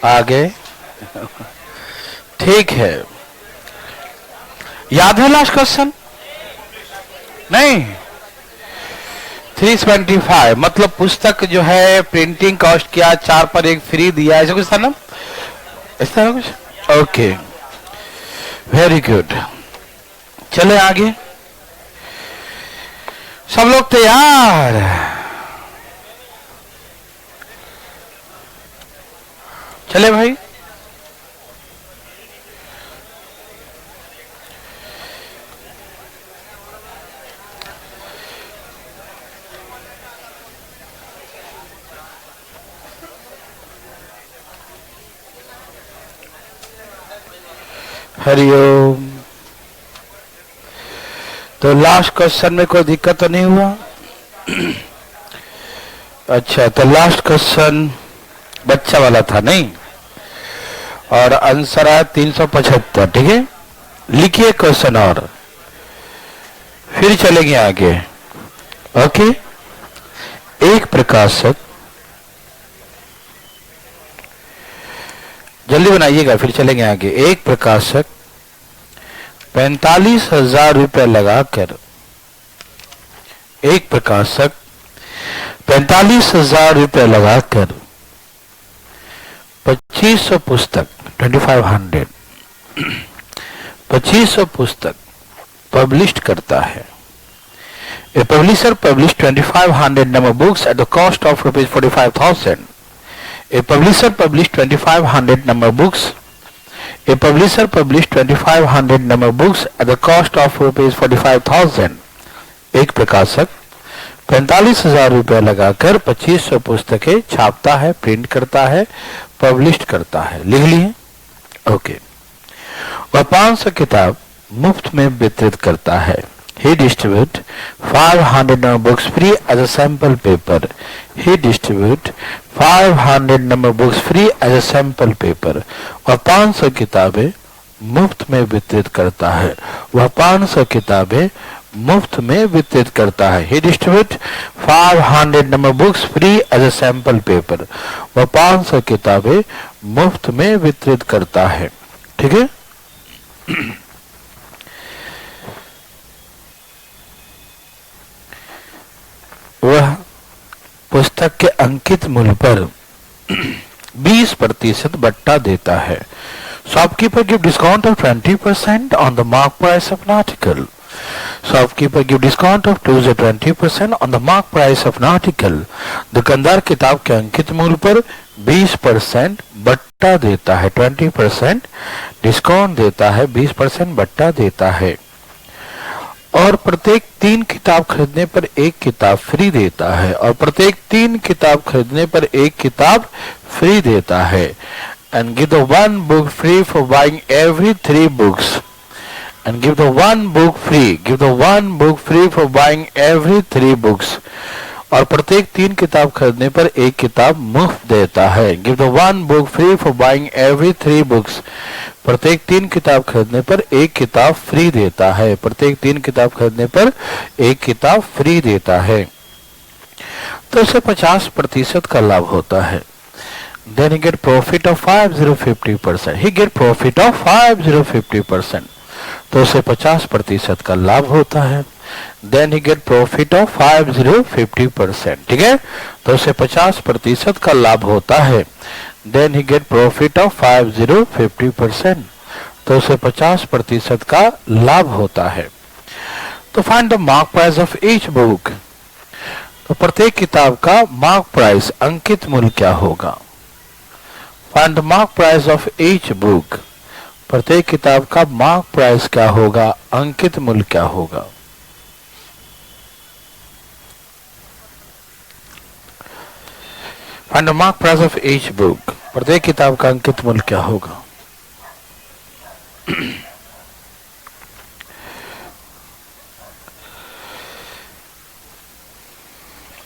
आगे ठीक है। याद है लास्ट क्वेश्चन? नहीं, 325 मतलब पुस्तक जो है प्रिंटिंग कॉस्ट किया, 4 पर 1 फ्री दिया, ऐसा कुछ था ना? इस तरह कुछ। Okay, very good. चले आगे, सब लोग तैयार? चले भाई। हरिओम। तो लास्ट क्वेश्चन में कोई दिक्कत तो नहीं हुआ? अच्छा, तो लास्ट क्वेश्चन बच्चा वाला था नहीं, और आंसर है 375। ठीक है, लिखिए क्वेश्चन और फिर चलेंगे आगे। ओके, एक प्रकाशक, जल्दी बनाइएगा फिर चलेंगे आगे। एक प्रकाशक 45,000 रुपये लगाकर, एक प्रकाशक 45,000 रुपये लगाकर 2500 पुस्तक 2500 2500 पुस्तक पब्लिश करता है। A publisher published 2500 number books at the cost of rupees 45,000. A publisher published 2500 number books. A publisher published 2500 number books at the cost of rupees 45,000. एक प्रकाशक 45,000 रुपये लगाकर 2500 पुस्तकें छापता है, प्रिंट करता है, पब्लिश करता है। लिख लिए? ओके। वह 500 किताब मुफ्त में वितरित करता है। He distribute 500 number books free as a sample paper. He distribute 500 number books free as a sample paper. वह 500 किताबें मुफ्त में वितरित करता है। वह 500 किताबें मुफ्त में वितरित करता है। He distribute 500 number books free as a sample paper. वह 500 किताबें मुफ्त में वितरित करता है। ठीक है। वह पुस्तक के अंकित मूल्य पर 20% बट्टा देता है। Shopkeeper give discount of 20% on the mark price of an article. Shopkeeper give discount of 20% on the mark price of an article. दुकानदार किताब के अंकित मूल्य पर 20% बट्टा देता है, 20% डिस्काउंट देता है, 20% बट्टा देता है। और प्रत्येक 3 किताब खरीदने पर 1 किताब फ्री देता है। और प्रत्येक 3 किताब खरीदने पर 1 किताब फ्री देता है। And give the 1 book free for buying every 3 books. And give the 1 book free, give the 1 book free for buying every 3 books. और प्रत्येक 3 किताब खरीदने पर 1 किताब मुफ्त देता है। Give the 1 book free for buying every 3 books. प्रत्येक 3 किताब खरीदने पर 1 किताब फ्री देता है। प्रत्येक 3 किताब खरीदने पर 1 किताब फ्री देता है। तो इसे 50% का लाभ होता है। Then he get profit of 50%. He get profit of 50%. तो उसे 50% का लाभ होता है। Then he get profit of 50%. ठीक है, तो उसे 50% का लाभ होता है। Then he get profit of 50%. तो उसे 50% का लाभ होता है। तो find the mark price of each book. तो प्रत्येक किताब का मार्क प्राइस, अंकित मूल्य क्या होगा? Find the mark price of each book. प्रत्येक किताब का मार्क प्राइस क्या होगा, अंकित मूल्य क्या होगा? Find the mark price of each book. प्रत्येक किताब का अंकित मूल्य क्या होगा?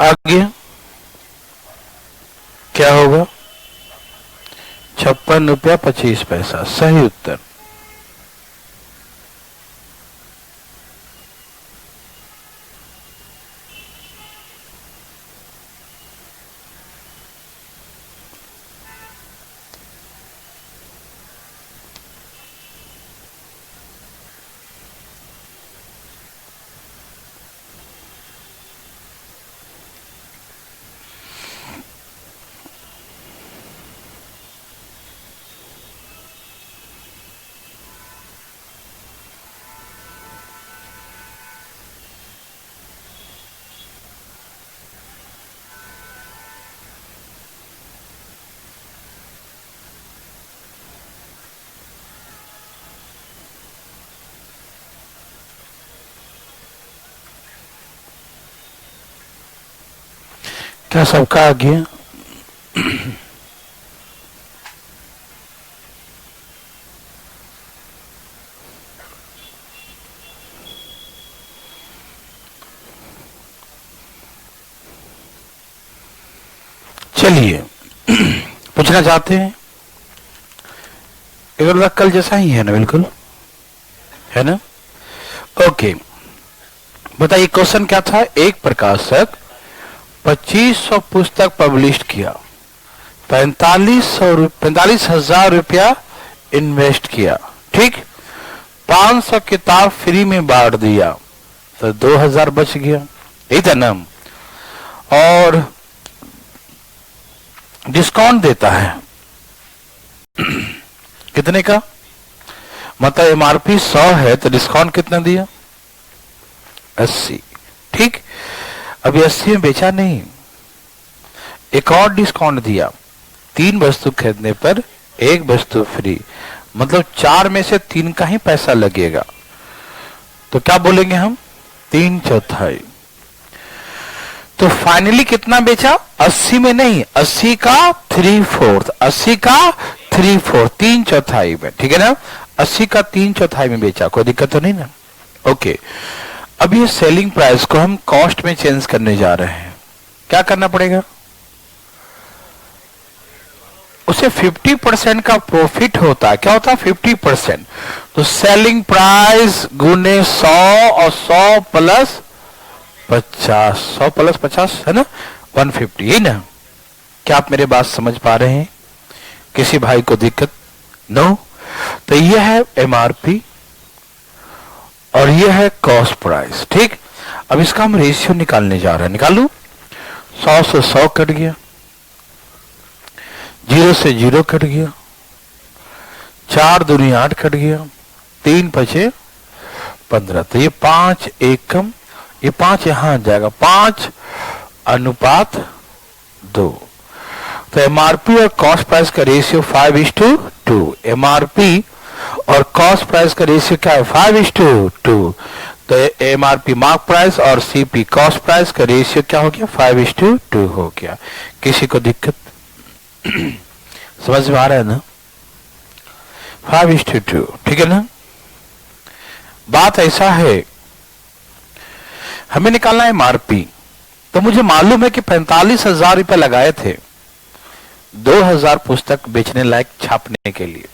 आगे क्या होगा? 56 रुपया 25 पैसा। सही उत्तर। क्या सबका आ गया? चलिए पूछना चाहते हैं, इधर कल जैसा ही है ना? बिल्कुल है ना? ओके, बताइए क्वेश्चन क्या था। एक प्रकाशक 2500 पुस्तक पब्लिश किया, 45,000 रुपया इन्वेस्ट किया, ठीक। 500 किताब फ्री में बांट दिया तो 2000 बच गया, यही था ना। और डिस्काउंट देता है कितने का? मतलब एमआरपी 100 है तो डिस्काउंट कितना दिया? 80, ठीक। अभी 80 में बेचा नहीं, एक और डिस्काउंट दिया, 3 वस्तु खरीदने पर 1 वस्तु फ्री, मतलब 4 में से 3 का ही पैसा लगेगा। तो क्या बोलेंगे हम? 3/4। तो फाइनली कितना बेचा? 80 में नहीं, 80 का 3/4, 80 का 3/4, 3/4 में, ठीक है ना। 80 का 3/4 में बेचा, कोई दिक्कत तो नहीं ना? ओके, अब ये सेलिंग प्राइस को हम कॉस्ट में चेंज करने जा रहे हैं। क्या करना पड़ेगा? उसे 50% का प्रॉफिट होता है। क्या होता है? 50%। तो सेलिंग प्राइस गुने 100 और 100 प्लस 50, 100 प्लस 50 है ना, 150, यही ना? क्या आप मेरे बात समझ पा रहे हैं? किसी भाई को दिक्कत? नो। तो यह है एमआरपी और यह है कॉस्ट प्राइस, ठीक। अब इसका हम रेशियो निकालने जा रहे हैं। निकालू, 100 से 100 कट गया, 0 से 0 कट गया, 4 दूनी 8 कट गया, 3 बचे 15। तो ये 5 एकम, ये 5 यहां आ जाएगा, 5:2। तो एमआरपी और कॉस्ट प्राइस का रेशियो 5:2। एमआरपी और कॉस्ट प्राइस का रेशियो क्या है? 5:2। तो एमआरपी मार्क प्राइस और सीपी कॉस्ट प्राइस का रेशियो क्या हो गया? 5:2 हो गया। किसी को दिक्कत? समझ में आ रहा है ना? 5:2, ठीक है ना। बात ऐसा है, हमें निकालना है एमआरपी। तो मुझे मालूम है कि 45,000 रुपए लगाए थे 2000 पुस्तक बेचने लायक छापने के लिए।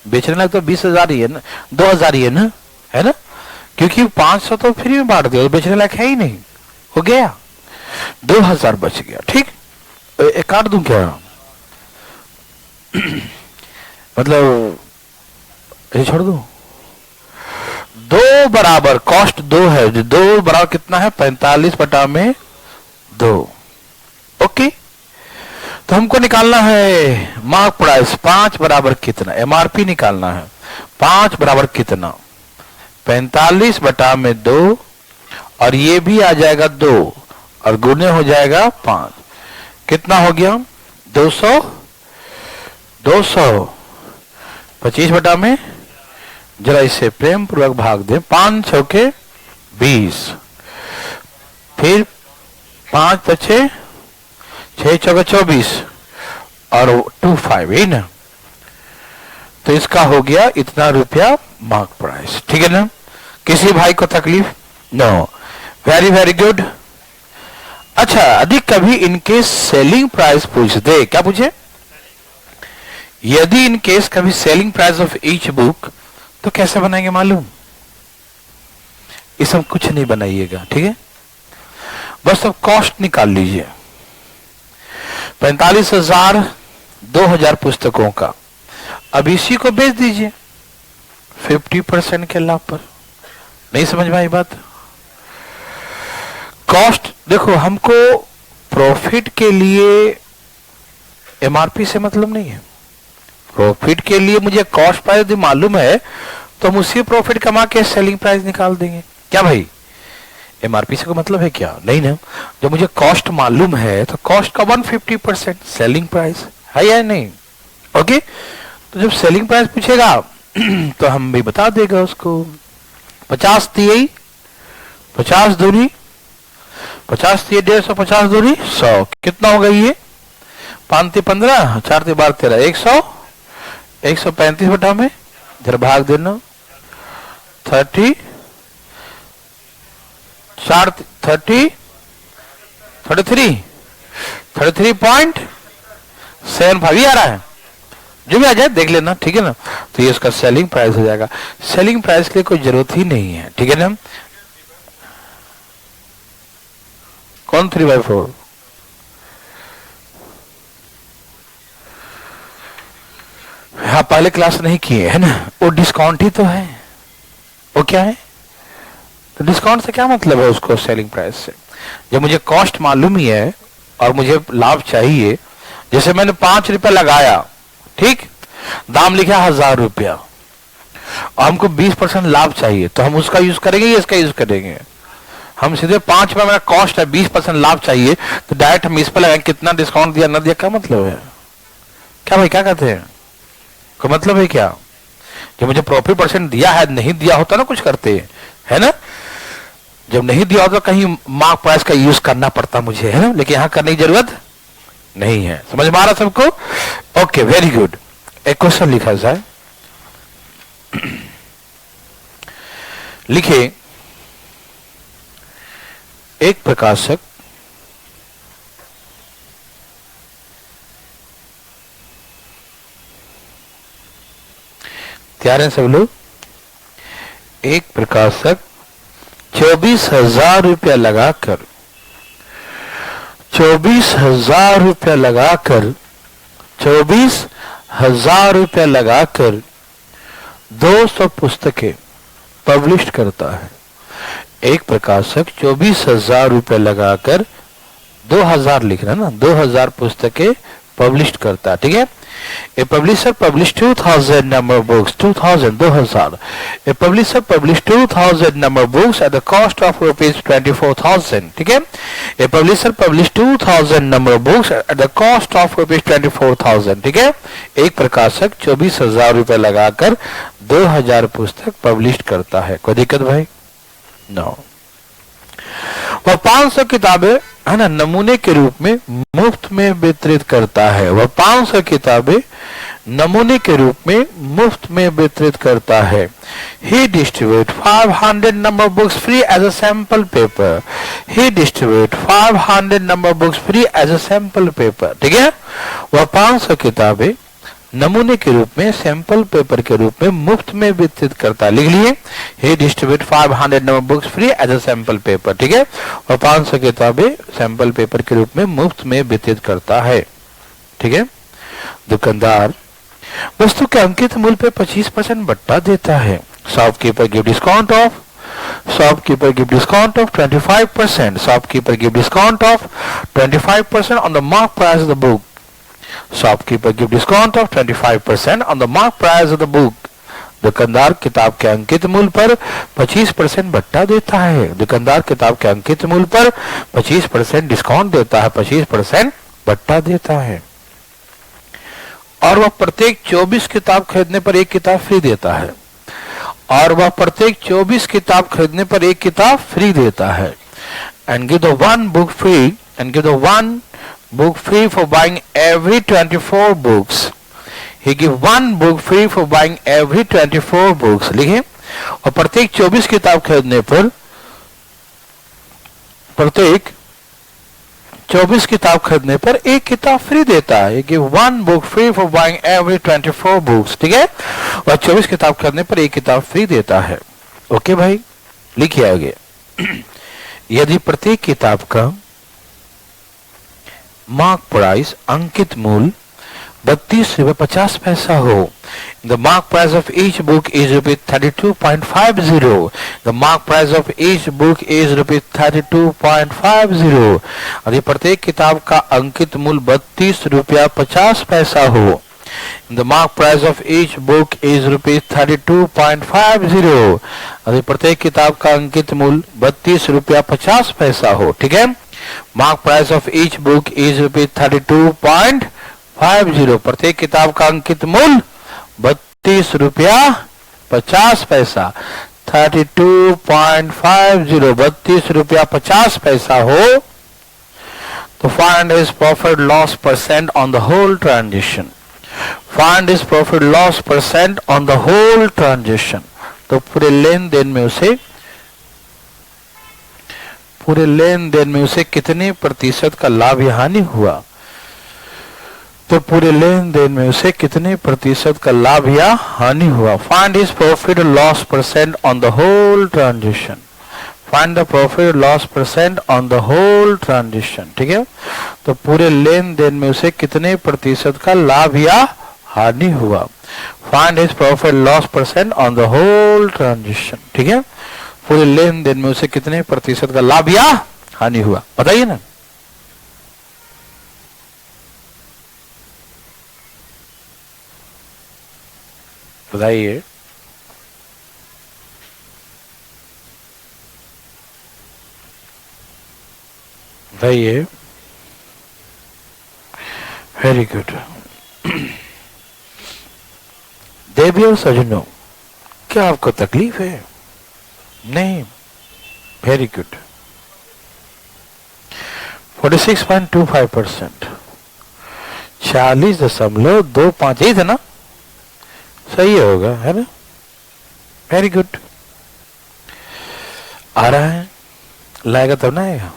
बेचने लायक तो 20,000 ही है ना, 2000 ही है ना, है ना, क्योंकि 500 तो फ्री में बांट दिया, तो बेचने लायक है ही नहीं, हो गया, 2000 बच गया, ठीक। काट दूं क्या? मतलब ये छोड़ दूं? 2 बराबर कॉस्ट 2 है, 2 बराबर कितना है? 45/2। ओके, तो हमको निकालना है मार्क प्राइस। 5 बराबर कितना? एमआरपी निकालना है। 5 बराबर कितना? 45/2, और ये भी आ जाएगा 2 और गुने हो जाएगा 5। कितना हो गया? 200। 25 में जरा इसे प्रेम पूर्वक भाग दे, 5 चौके 20, फिर 5 बचे, 6 चौके 24 और 25, यही ना। तो इसका हो गया इतना रुपया मार्क प्राइस, ठीक है ना। किसी भाई को तकलीफ? No, very very good. अच्छा, अधिक कभी इनकेस सेलिंग प्राइस पूछ दे, क्या पूछे? यदि इनकेस कभी selling price of each book, तो कैसे बनाएंगे मालूम? इस सब कुछ नहीं बनाइएगा, ठीक है, बस अब कॉस्ट निकाल लीजिए। 45,000 2000 पुस्तकों का, अब इसी को बेच दीजिए 50% के लाभ पर। नहीं समझ में आई बात? कॉस्ट देखो, हमको प्रॉफिट के लिए एमआरपी से मतलब नहीं है। प्रॉफिट के लिए मुझे कॉस्ट प्राइस यदि मालूम है तो हम उसी प्रॉफिट कमा के सेलिंग प्राइस निकाल देंगे। क्या भाई, एमआरपी से को मतलब है क्या? नहीं ना। जब मुझे कॉस्ट मालूम है तो कॉस्ट का 150% सेलिंग प्राइस है या नहीं? ओके, तो जब सेलिंग प्राइस पूछेगा तो हम भी बता देगा उसको। 50 दिए, 50 दूनी 50 3 150, 50 दूरी 100, कितना होगा ये? 5 3 15, 4 3 12 13, 100, 135 बटा में जरा भाग देना 30, 4 30 33.75 ही आ रहा है, जो भी आ जाए देख लेना, ठीक है ना। तो ये इसका सेलिंग प्राइस हो जाएगा। सेलिंग प्राइस के लिए कोई जरूरत ही नहीं है, ठीक है ना। कौन 3/4? हाँ, पहले क्लास नहीं किए है ना, वो डिस्काउंट ही तो है। वो क्या है? तो डिस्काउंट से क्या मतलब है उसको सेलिंग प्राइस से? जब मुझे कॉस्ट मालूम ही है और मुझे लाभ चाहिए, जैसे मैंने 5 रुपया लगाया, ठीक, दाम लिखा 1000 रुपया और हमको 20% लाभ चाहिए, तो हम उसका यूज करेंगे या इसका यूज करेंगे? हम सीधे 5 रुपया मेरा कॉस्ट है, 20% लाभ चाहिए, तो डायरेक्ट हम इस पर लगाएंगे कितना डिस्काउंट दिया ना दिया, क्या मतलब है? क्या भाई, क्या कहते हैं? कोई मतलब है क्या? जो मुझे प्रॉफिट परसेंट दिया है, नहीं दिया होता ना कुछ करते है ना, जब नहीं दिया होता कहीं मार्क प्राइस का यूज करना पड़ता मुझे, है ना, लेकिन यहां करने की जरूरत नहीं है। समझ में आ रहा सबको? Okay, very good. एक क्वेश्चन लिखा जाए, लिखे एक प्रकाशक तैयार हैं सब लोग? एक प्रकाशक 24,000 रुपया लगाकर 24,000 रुपया लगाकर 24,000 रुपया लगाकर 200 पुस्तकें पब्लिश करता है। एक प्रकाशक 24,000 रुपया लगाकर 2000 लिखना ना, 2000 पुस्तकें पब्लिश करता है, ठीक है। A publisher published 2000 number of books, 2000. A publisher published 2000 number of books at the cost of rupees 24,000, ठीक है। A publisher published 2000 number of books at the cost of rupees 24,000, ठीक है। एक प्रकाशक 24,000 रुपए लगाकर 2000 पुस्तक पब्लिश करता है। कोई दिक्कत भाई? नो। वह 500 किताबें, है ना, नमूने के रूप में मुफ्त में वितरित करता है। वह 500 किताबें नमूने के रूप में मुफ्त में वितरित करता है। He distribute 500 number books free as a sample paper. He distribute 500 number books free as a sample paper, ठीक है। वह 500 किताबें नमूने के रूप में, सैंपल पेपर के रूप में मुफ्त में वितरित करता है। लिख लिए, he distribute 500 number books free as a sample paper, ठीक है। और 500 किताबें सैंपल पेपर के रूप में मुफ्त में वितरित करता है, ठीक है। दुकानदार वस्तु के अंकित मूल्य पे 25% बट्टा देता है। Shopkeeper give discount of 25%. Shopkeeper give discount of 25% on the mark price of the book. Shopkeeper give discount of 25% on the mark price of the book. दुकानदार किताब के अंकित मूल्य पर 25% बट्टा देता है। दुकानदार किताब के अंकित मूल्य पर 25% डिस्काउंट देता है, 25% बट्टा देता है। और वह प्रत्येक 24 किताब खरीदने पर एक किताब फ्री देता है। और वह प्रत्येक 24 किताब खरीदने पर एक किताब फ्री देता है। And give the one book free, and give the one book free for buying every 24 books. He give one book free for buying every 24 books. लिखे, और प्रत्येक 24 किताब खरीदने पर, प्रत्येक 24 किताब खरीदने पर एक किताब फ्री देता है। Give one book free for buying every 24 books, ठीक है। और 24 किताब खरीदने पर एक किताब फ्री देता है। ओके भाई, लिखिए आगे। यदि प्रत्येक किताब का मार्क प्राइस, अंकित मूल्य 32 रुपये 50 पैसा हो, the mark price of each book is ₹32.50. The mark price of each book is ₹32.50. यदि प्रत्येक किताब का अंकित मूल्य 32 रुपया 50 पैसा हो, the mark price of each book is ₹32.50. यदि प्रत्येक किताब का अंकित मूल्य 32 रुपया 50 पैसा हो, ठीक है। Mark price of each book is ₹32.50. प्रत्येक किताब का अंकित मूल्य 32 रुपया 50 पैसा, 32.50 ₹32.50 हो तो find his profit loss percent on the whole transaction. Find his profit loss percent on the whole transaction. तो पूरे लेन देन में उसे कितने प्रतिशत का लाभ या हानि हुआ? तो पूरे लेन देन में उसे कितने प्रतिशत का लाभ या हानि हुआ? Find his profit loss percent on the whole transaction. Find the profit loss percent on the whole transaction. ठीक है, तो पूरे लेन देन में उसे कितने प्रतिशत का लाभ या हानि हुआ? Find his profit loss percent on the whole transaction. ठीक है, पूरे लेन देन में उसे कितने प्रतिशत का लाभ या हानि हुआ, बताइए ना। बताइए। बताइए। Very good. देवी और सजनों, क्या आपको तकलीफ है? नहीं। Very good. 46.25%, 40.25, यही था ना? सही होगा, है ना? Very good. आ रहा है, लाएगा तब ना आएगा।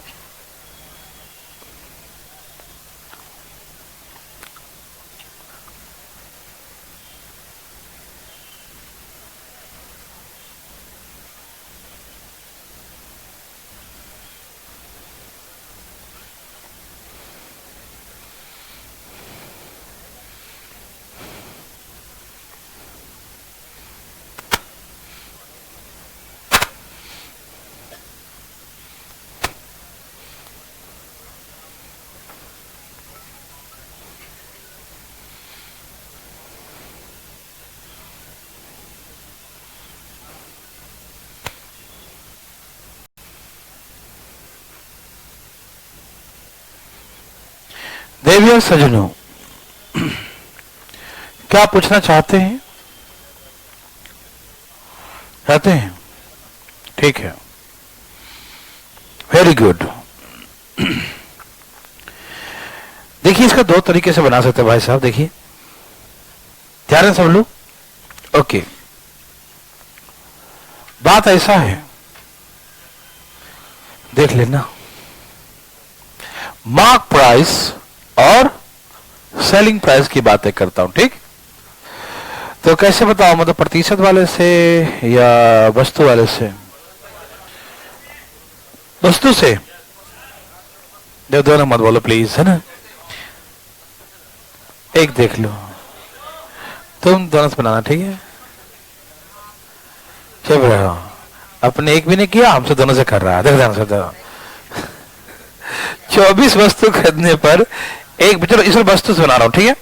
देवी और सजनों, क्या पूछना चाहते हैं? ठीक है, वेरी गुड। देखिए, इसका दो तरीके से बना सकते हैं भाई साहब। देखिए, ध्यान है सब लोग? ओके, बात ऐसा है, देख लेना। मार्क प्राइस और सेलिंग प्राइस की बातें करता हूं, ठीक? तो कैसे बताओ, मतलब प्रतिशत वाले से या वस्तु वाले से? वस्तु से। दोनों मत बोलो प्लीज, है ना? एक देख लो, तुम दोनों से बनाना, ठीक है? चुप रहो, अपने एक भी नहीं किया, हमसे दोनों से कर रहा है। देख ध्यान से, 24 वस्तु खरीदने पर एक, चलो इस वस्तु से बना रहा हूं, ठीक है?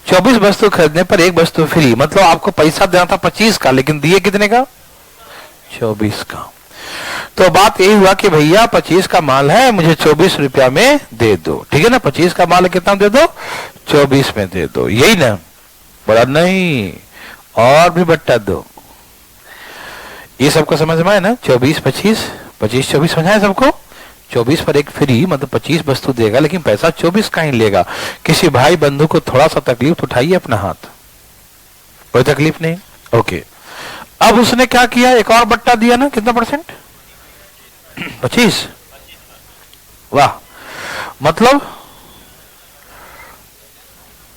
24 वस्तु खरीदने पर एक वस्तु फ्री, मतलब आपको पैसा देना था 25 का, लेकिन दिए कितने का? 24 का। तो बात यही हुआ कि भैया 25 का माल है, मुझे 24 रुपया में दे दो, ठीक है ना? 25 का माल है, कितना दे दो? 24 में दे दो, यही ना? बड़ा नहीं, और भी बट्टा दो। ये सबको समझ में आया ना? 24 25 25 24 समझ आया सबको? 24 पर एक फ्री, मतलब 25 वस्तु देगा, लेकिन पैसा 24 का ही लेगा। किसी भाई बंधु को थोड़ा सा तकलीफ उठाइए अपना हाथ, कोई तकलीफ नहीं। ओके, अब उसने क्या किया? एक और बट्टा दिया ना, कितना परसेंट? 25। वाह, मतलब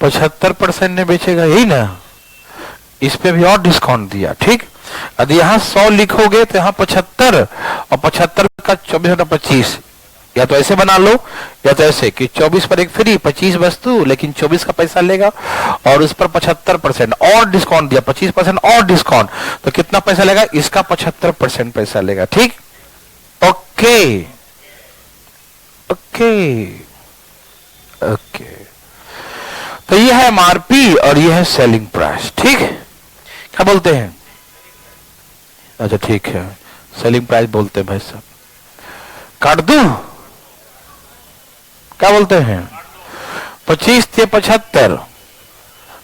75% ने बेचेगा, यही ना? इस पे भी और डिस्काउंट दिया, ठीक? यदि यहाँ 100 लिखोगे तो यहाँ 75, और 75 का 24 और 25, या तो ऐसे बना लो या तो ऐसे कि 24 पर एक फ्री, 25 वस्तु, लेकिन 24 का पैसा लेगा, और उस पर 75% और डिस्काउंट दिया, 25% और डिस्काउंट, तो कितना पैसा लेगा? इसका 75% पैसा लेगा, ठीक? ओके ओके ओके, तो ये है एमआरपी और ये है सेलिंग प्राइस, ठीक? क्या बोलते हैं? अच्छा ठीक है, सेलिंग प्राइस बोलते हैं भाई साहब। काट दूं? क्या बोलते हैं? 25 से 75,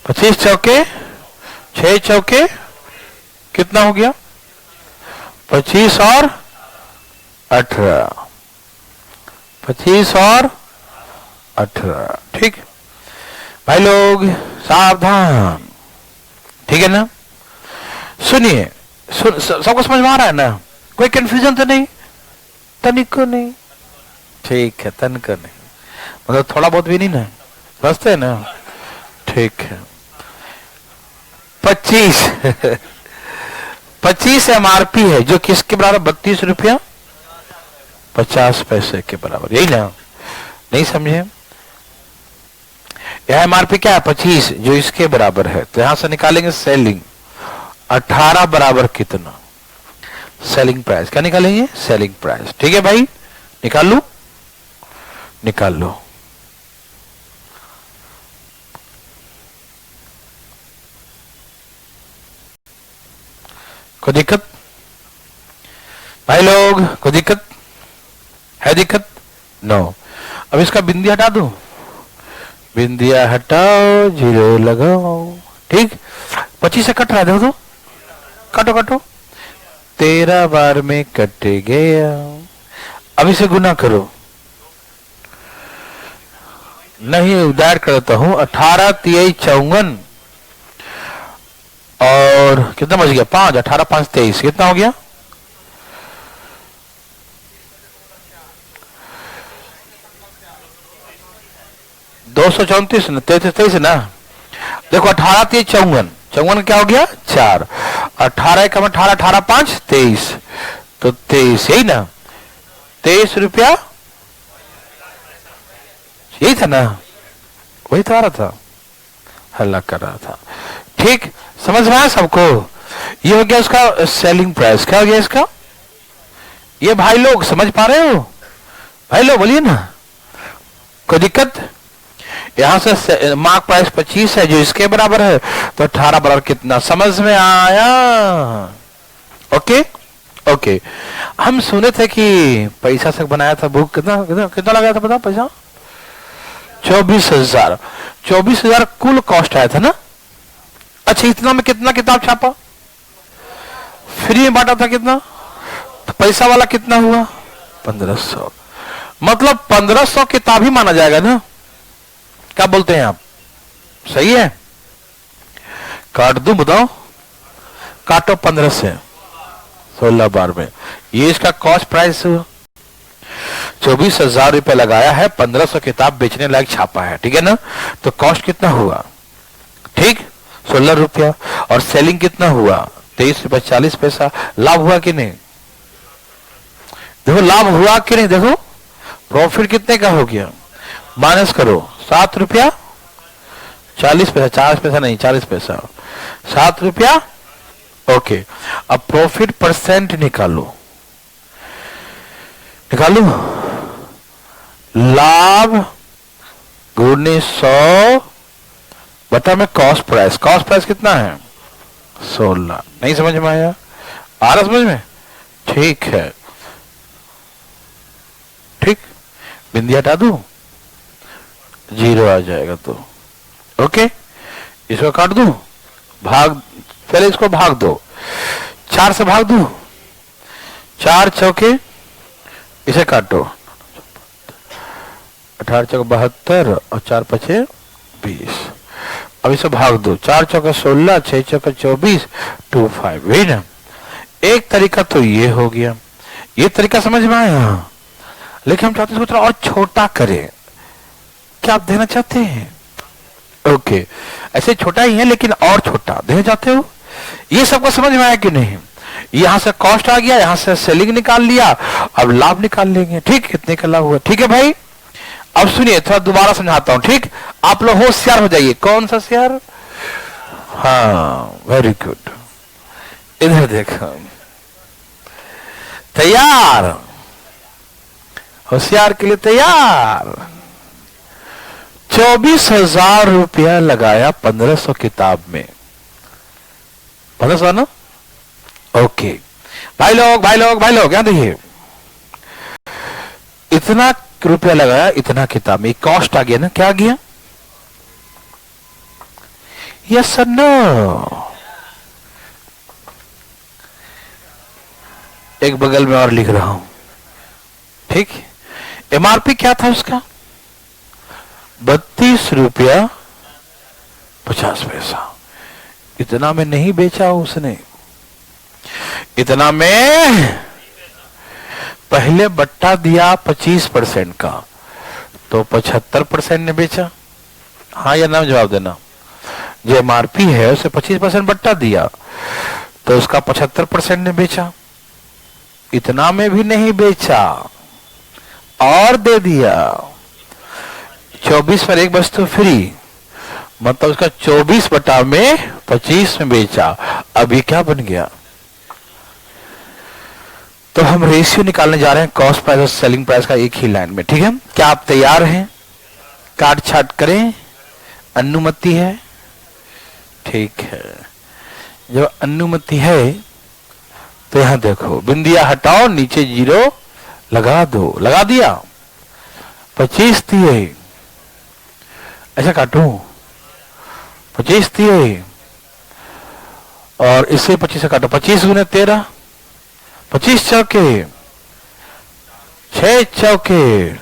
25 चौके 6 चौके कितना हो गया? 25 और 18, 25 और 18। ठीक भाई लोग सावधान, ठीक है ना? सुनिए, सबको समझ में आ रहा है ना? कोई कंफ्यूजन तो नहीं? तनिक को नहीं? ठीक है, तनिक को नहीं, मतलब थोड़ा बहुत भी नहीं ना? समझते हैं ना? ठीक है। 25 25 एमआरपी है, जो किसके बराबर? 32 रुपया 50 पैसे के बराबर, यही ना? नहीं समझे? यह एमआरपी क्या है? 25, जो इसके बराबर है। तो यहां से निकालेंगे सेलिंग। 18 बराबर कितना? Selling price. क्या निकालेंगे? Selling price. ठीक है भाई, निकाल लो, निकाल लो। कोई दिक्कत भाई लोग? कोई दिक्कत है? दिक्कत नो। अब इसका बिंदी हटा दो, बिंदिया हटाओ, जीरो लगाओ। ठीक, 25 से कट रहा है, देखो तो, काटो काटो, 13 बार में कट गया। अब इसे गुना करो, नहीं उदार करता हूं। 18 3 54 और कितना बच गया? 5, 18 5 23, कितना हो गया? 234 ना? 23 ना? देखो 18 3 54, 54 क्या हो गया? 4। 18 1 18, 18 5 23, तो 23, यही ना? 23 रुपया, यही था ना? वही तो आ रहा था, हल्ला कर रहा था। ठीक, समझ में आया सबको? ये हो गया उसका सेलिंग प्राइस। क्या हो गया इसका? ये भाई लोग समझ पा रहे हो? भाई लोग बोलिए ना, कोई दिक्कत? यहां से मार्क प्राइस 25 है, जो इसके बराबर है, तो 18 बराबर कितना? समझ में आया? Okay okay. हम सुने थे कि पैसा से बनाया था बुक, कितना कितना कितना लगाया था पता? पैसा 24,000। 24,000 कुल कॉस्ट आया था ना? अच्छा, इतना में कितना किताब छापा? फ्री में बांटा था कितना? तो पैसा वाला कितना हुआ? 1500। मतलब 1500 किताब ही माना जाएगा ना? क्या बोलते हैं आप? सही है? काट दूं, बताओ? काटो 15 से 16 बार में, ये इसका कॉस्ट प्राइस हुआ। 24,000 रुपए लगाया है, 1500 किताब बेचने लायक छापा है, ठीक है ना? तो कॉस्ट कितना हुआ? ठीक, 16 रुपया। और सेलिंग कितना हुआ? 23 रुपया 40 पैसा। लाभ हुआ कि नहीं? देखो लाभ हुआ कि नहीं? देखो प्रॉफिट कितने का हो गया? माइनस करो, 7 रुपया 40 पैसा, 40 पैसा नहीं, 40 पैसा, 7 रुपया। ओके, अब प्रॉफिट परसेंट निकालो, निकालो। लाभ गुणे 100 बटा में कॉस्ट प्राइस। कॉस्ट प्राइस कितना है? 16। नहीं समझ में आया? आ रहा समझ में? ठीक है, ठीक, बिंदी हटा दूं, जीरो आ जाएगा। तो ओके, इसको काट दूं, भाग, पहले इसको भाग दो, 4 से भाग दूं, 4 चौके, इसे काटो, 18 चौक 72 और 4 पचे 20। अब इसे भाग दो, 4 चौके 16, 6 चौके 24, 25, वही ना? एक तरीका तो ये हो गया, ये तरीका समझ में आया। लेकिन हम चाहते हैं इसको थोड़ा और छोटा करें। क्या आप देना चाहते हैं? ओके, ऐसे छोटा ही है लेकिन और छोटा देना चाहते हो? ये सबको समझ में आया कि नहीं? यहां से कॉस्ट आ गया, यहां से सेलिंग निकाल लिया, अब लाभ निकाल लेंगे। ठीक, कितने का लाभ हुआ? ठीक है भाई, अब सुनिए, थोड़ा दोबारा समझाता हूं। ठीक, आप लोग होशियार हो जाइए। कौन सा होशियार? हाँ, वेरी गुड। इधर देखो, तैयार? होशियार के लिए तैयार? 24,000 रुपया लगाया 1500 किताब में, 1500 ना? ओके भाई लोग, भाई लोग, भाई लोग, यहां देखिए, इतना रुपया लगाया इतना किताब में, कॉस्ट आ गया ना? क्या आ गया? यस और नो? एक बगल में और लिख रहा हूं, ठीक। एमआरपी क्या था उसका? 32 रुपया 50 पैसा। इतना में नहीं बेचा उसने, इतना में पहले बट्टा दिया 25% का, तो 75% ने बेचा। हाँ या ना जवाब देना। जो एमआरपी है उसे 25% बट्टा दिया, तो उसका 75% ने बेचा। इतना में भी नहीं बेचा और दे दिया 24 पर एक वस्तु फ्री, मतलब उसका 24 बटा में 25 में बेचा। अभी क्या बन गया? तो हम रेशियो निकालने जा रहे हैं कॉस्ट प्राइस और सेलिंग प्राइस का एक ही लाइन में, ठीक है। क्या आप तैयार हैं? काट छाट करें? अनुमति है? ठीक है। जब अनुमति है तो यहां देखो, बिंदिया हटाओ, नीचे 0 लगा दो। लगा दिया? 25 दिए, ऐसा काटू, 25 दिए और इससे 25 से काटो, 25 गुने 13, 25 चौके 6 चौके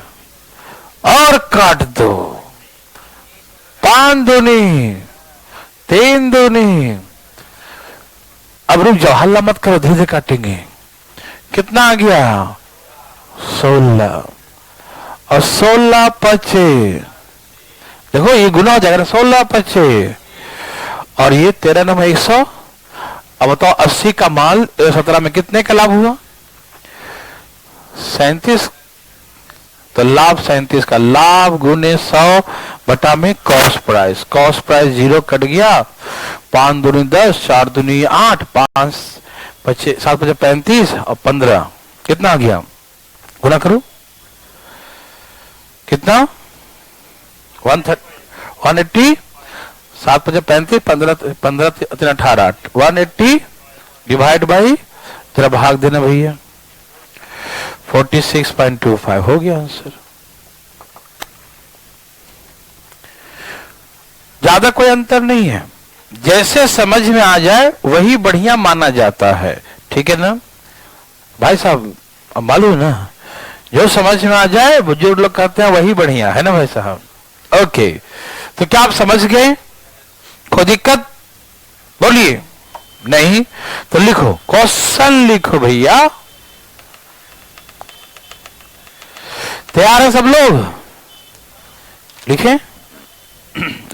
और काट दो, 5 दूनी 3 दूनी। अब रुक जाओ, हल्ला मत करो, धीरे धीरे काटेंगे। कितना आ गया? 16 और 16 25, देखो ये गुना हो जाएगा ना, 16 25 और ये 13 नंबर 100। अब बताओ 80 का माल 17 में कितने का लाभ हुआ? 37। तो लाभ 37 का, लाभ गुने 100 बटा में cost price. Cost price 0 cut गया, 5 दूनी 10, 4 दूनी 8, 5 7 5 35 और 15 कितना आ गया? गुना करो, कितना? 180, 7 5 35, 15 15 3 18, 180 डिवाइड बाई, जरा भाग देना भैया, 46.25 हो गया आंसर। ज्यादा कोई अंतर नहीं है, जैसे समझ में आ जाए वही बढ़िया माना जाता है, ठीक है ना भाई साहब? अब मालूम ना, जो समझ में आ जाए बुजुर्ग लोग कहते हैं वही बढ़िया है ना भाई साहब? ओके, तो क्या आप समझ गए? कोई दिक्कत? बोलिए। नहीं तो लिखो, क्वेश्चन लिखो भैया। तैयार है सब लोग? लिखें?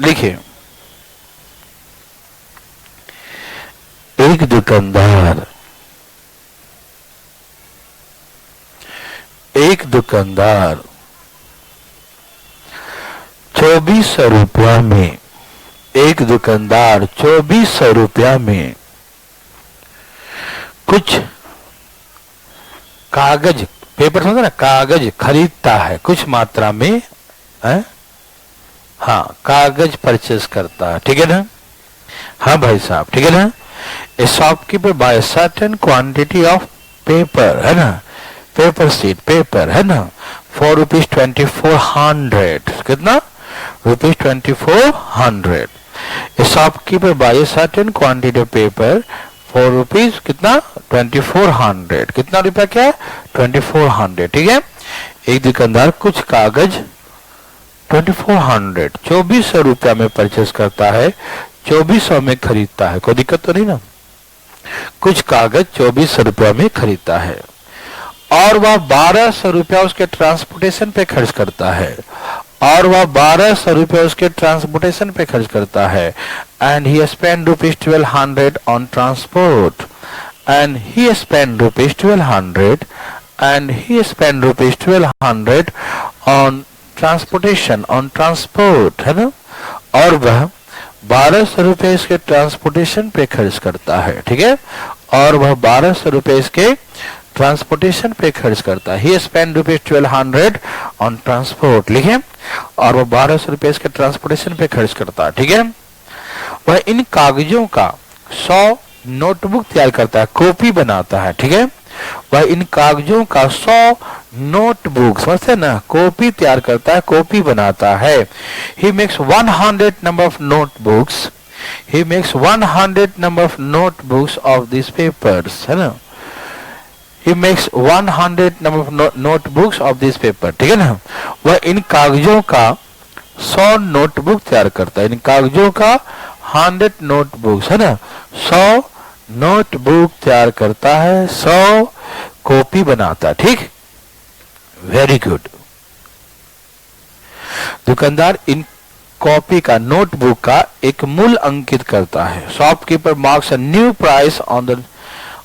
लिखिए। एक दुकानदार 2400 रुपया में, एक दुकानदार 2400 रुपया में कुछ कागज, पेपर समझे ना, कागज खरीदता है कुछ मात्रा में, है? हाँ, कागज परचेस करता है, ठीक है ना? हाँ भाई साहब, ठीक है ना? A shopkeeper buy certain quantity of paper, है ना, पेपर शीट, पेपर, है ना, फॉर रुपीज 2400, कितना? Rupees 2400। A shopkeeper buy certain quantity of paper for rupees कितना? 2400, कितना रुपया? क्या? 2400, ठीक है। एक दुकानदार कुछ कागज 2400 रुपया में परचेस करता है, 2400 में खरीदता है। कोई दिक्कत तो नहीं ना? कुछ कागज 2400 रुपया में खरीदता है और वह 1200 रुपया उसके ट्रांसपोर्टेशन पे खर्च करता है, और वह 1200 रुपया उसके ट्रांसपोर्टेशन पे खर्च करता है। And he spend rupees 1200 on transport, and he spend rupees 1200, and he spend rupees 1200 on transportation, on transport, है ना। और वह 1200 रुपए इसके ट्रांसपोर्टेशन पे खर्च करता है, ठीक है। और वह 1200 रुपए इसके ट्रांसपोर्टेशन पे खर्च करता है। ही स्पेंड रुपीज 1200 ऑन ट्रांसपोर्ट, लिखे। और वह 1200 रुपए इसके ट्रांसपोर्टेशन पे खर्च करता है, ठीक है। वह इन कागजों का 100 नोटबुक तैयार करता है, कॉपी बनाता है, ठीक है। वह इन कागजों का 100 नोटबुक, समझते ना, कॉपी तैयार करता है, कॉपी बनाता है। He makes 100 number of notebooks, he makes 100 number of notebooks of these papers, है ना। he makes 100 number of notebooks of this paper, ठीक है ना। वह इन कागजों का 100 नोटबुक तैयार करता है, इन कागजों का 100 नोटबुक्स है ना, 100 नोटबुक तैयार करता है, 100 कॉपी बनाता है, ठीक। Very good. दुकानदार इन कॉपी का, नोटबुक का एक मूल्य अंकित करता है। Shopkeeper marks a new price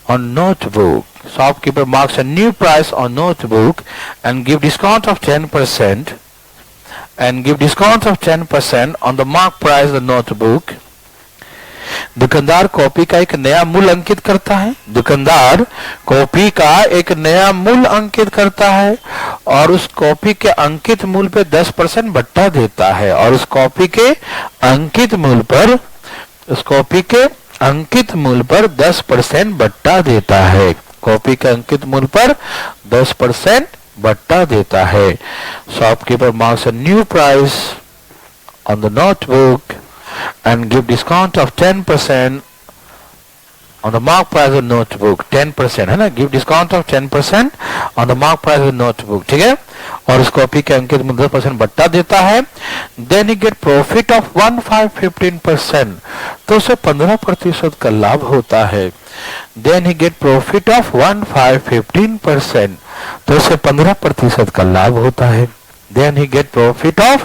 on notebook. Shopkeeper marks a new price on notebook and give discount of 10% on the marked price of the notebook. दुकानदार कॉपी का एक नया मूल्य अंकित करता है, दुकानदार कॉपी का एक नया मूल्य अंकित करता है और उस कॉपी के अंकित मूल्य पे 10% भत्ता देता है, और उस कॉपी के अंकित मूल्य पर, उस कॉपी के अंकित मूल्य पर 10% भत्ता देता है, कॉपी के अंकित मूल्य पर 10% भत्ता देता है। Shopkeeper marks a new price on the notebook and give discount of 10% on the marked price of notebook, 10% है ना, give discount of 10% on the marked price of notebook, ठीक है, और उस कॉपी के अंकित में 10% भत्ता देता है। then he get profit of 15% तो उसे 15% का लाभ होता है। then he get profit of 15% तो उसे 15% का लाभ होता है। then he get profit of